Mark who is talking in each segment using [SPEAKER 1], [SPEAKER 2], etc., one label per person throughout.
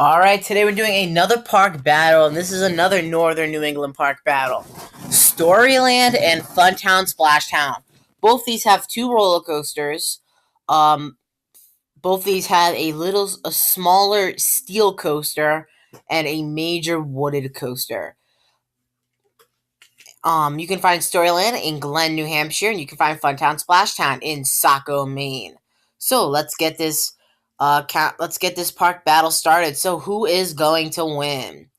[SPEAKER 1] Alright, today we're doing another park battle, and this is another Northern New England park battle. Storyland and Funtown Splashtown. Both these have two roller coasters. Um, both these have a smaller steel coaster and a major wooded coaster. You can find Storyland in Glen, New Hampshire, and you can find Funtown Splashtown in Saco, Maine. So let's get this park battle started. So who is going to win?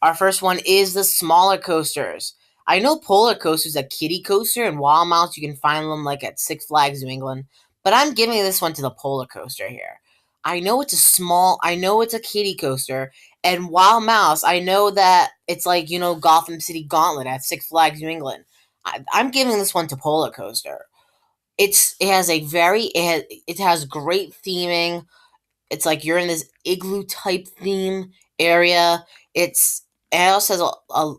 [SPEAKER 1] Our first one is the smaller coasters. I know Polar Coaster is a kiddie coaster, and Wild Mouse you can find them like at Six Flags New England, but I'm giving this one to the Polar Coaster here. I know it's a kiddie coaster, and Wild Mouse, I know that it's like, Gotham City Gauntlet at Six Flags New England. I'm giving this one to Polar Coaster. It has great theming. It's like you're in this igloo type theme area. It also has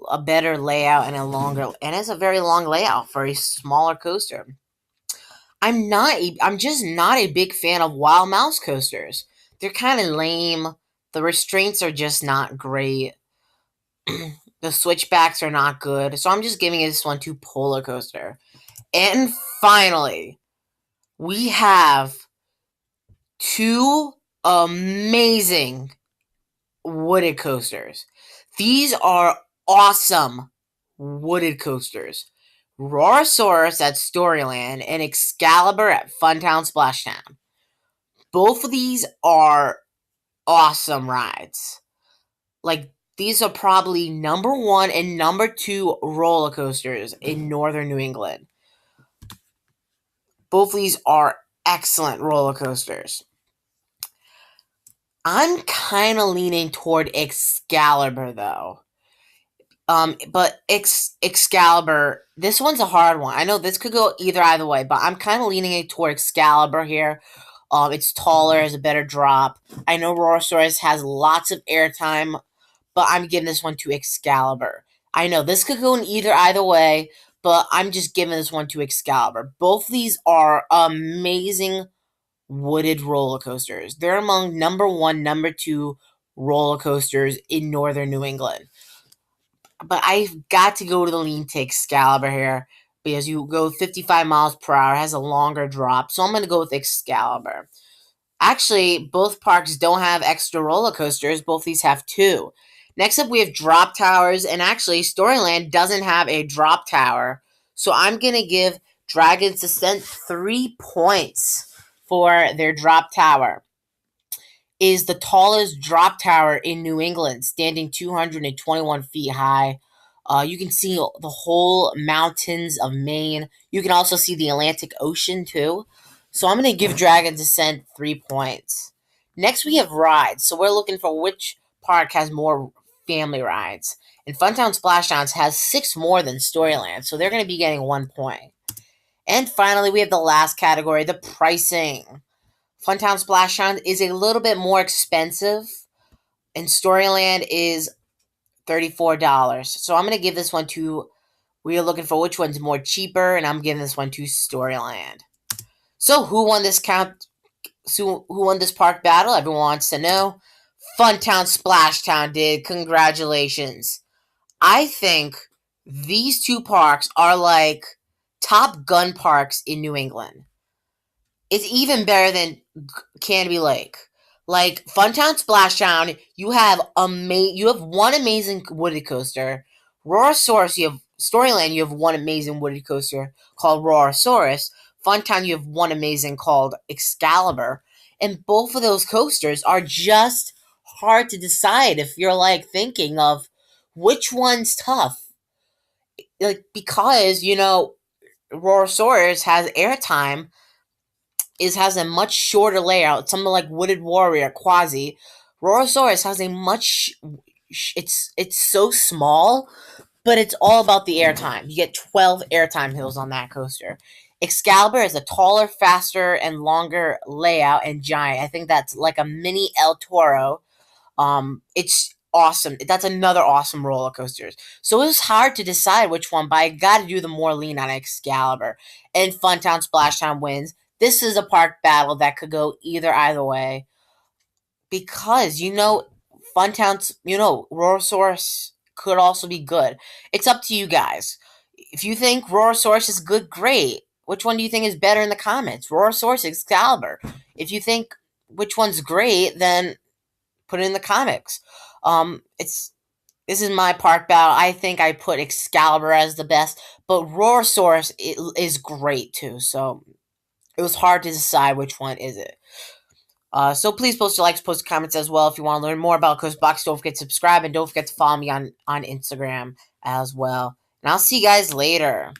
[SPEAKER 1] a better layout and it's a very long layout for a smaller coaster. I'm just not a big fan of Wild Mouse coasters. They're kind of lame. The restraints are just not great. The switchbacks are not good. So I'm just giving this one to Polar Coaster. And finally, we have two amazing wooded coasters. These are awesome wooded coasters. Rorosaurus at Storyland and Excalibur at Funtown Splashtown. Both of these are awesome rides. Like, these are probably number one and number two roller coasters in northern New England. Both of these are excellent roller coasters. I'm kind of leaning toward Excalibur though. But Excalibur, this one's a hard one. I know this could go either way, but I'm kind of leaning it toward Excalibur here. It's taller, has a better drop. I know Rorosaurus has lots of airtime, but I'm giving this one to Excalibur. I know this could go in either way, but I'm just giving this one to Excalibur. Both of these are amazing wooded roller coasters. They're among number one, number two roller coasters in northern New England. But I've got to go to the lean to Excalibur here because you go 55 miles per hour, has a longer drop. So I'm going to go with Excalibur. Actually, both parks don't have extra roller coasters. Both these have two. Next up, we have drop towers, and actually, Storyland doesn't have a drop tower. So I'm going to give Dragon's Descent 3 points for their drop tower. Is the tallest drop tower in New England, standing 221 feet high. You can see the whole mountains of Maine. You can also see the Atlantic Ocean, too. So I'm going to give Dragon's Descent 3 points. Next, we have rides. So we're looking for which park has more family rides. And Funtown Splashdowns has 6 more than Storyland, so they're going to be getting 1 point. And finally, we have the last category, the pricing. Funtown Splashdown is a little bit more expensive, and Storyland is $34. So I'm going to give this one to. We are looking for which one's more cheaper, and I'm giving this one to Storyland. So who won this count? So who won this park battle? Everyone wants to know. Funtown Splashtown did. Congratulations. I think these two parks are like Top Gun parks in New England. It's even better than Canby Lake. Like Funtown Splashdown, you have one amazing wooded coaster. Rorosaurus, you have Storyland, you have one amazing wooded coaster called Rorosaurus. Funtown, you have one amazing called Excalibur. And both of those coasters are just hard to decide if you're like thinking of which one's tough. Like because, Rorosaurus has airtime has a much shorter layout. Something like Wooded Warrior, Quasi. Rorosaurus has a much. It's so small, but it's all about the airtime. You get 12 airtime hills on that coaster. Excalibur is a taller, faster, and longer layout and giant. I think that's like a mini El Toro. It's awesome. That's another awesome roller coaster. So it was hard to decide which one, but I got to do the more lean on Excalibur. And Funtown Splashtown wins. This is a park battle that could go either way because Funtown's, Rorosaurus could also be good. It's up to you guys. If you think Rorosaurus is good, great. Which one do you think is better in the comments? Rorosaurus, Excalibur. If you think which one's great, then put it in the comics. It's This is my park battle. I think I put Excalibur as the best, but Rorosaurus is great too. So it was hard to decide which one is it. So please post your likes, post your comments as well if you want to learn more about Coast Box. Don't forget to subscribe and don't forget to follow me on Instagram as well. And I'll see you guys later.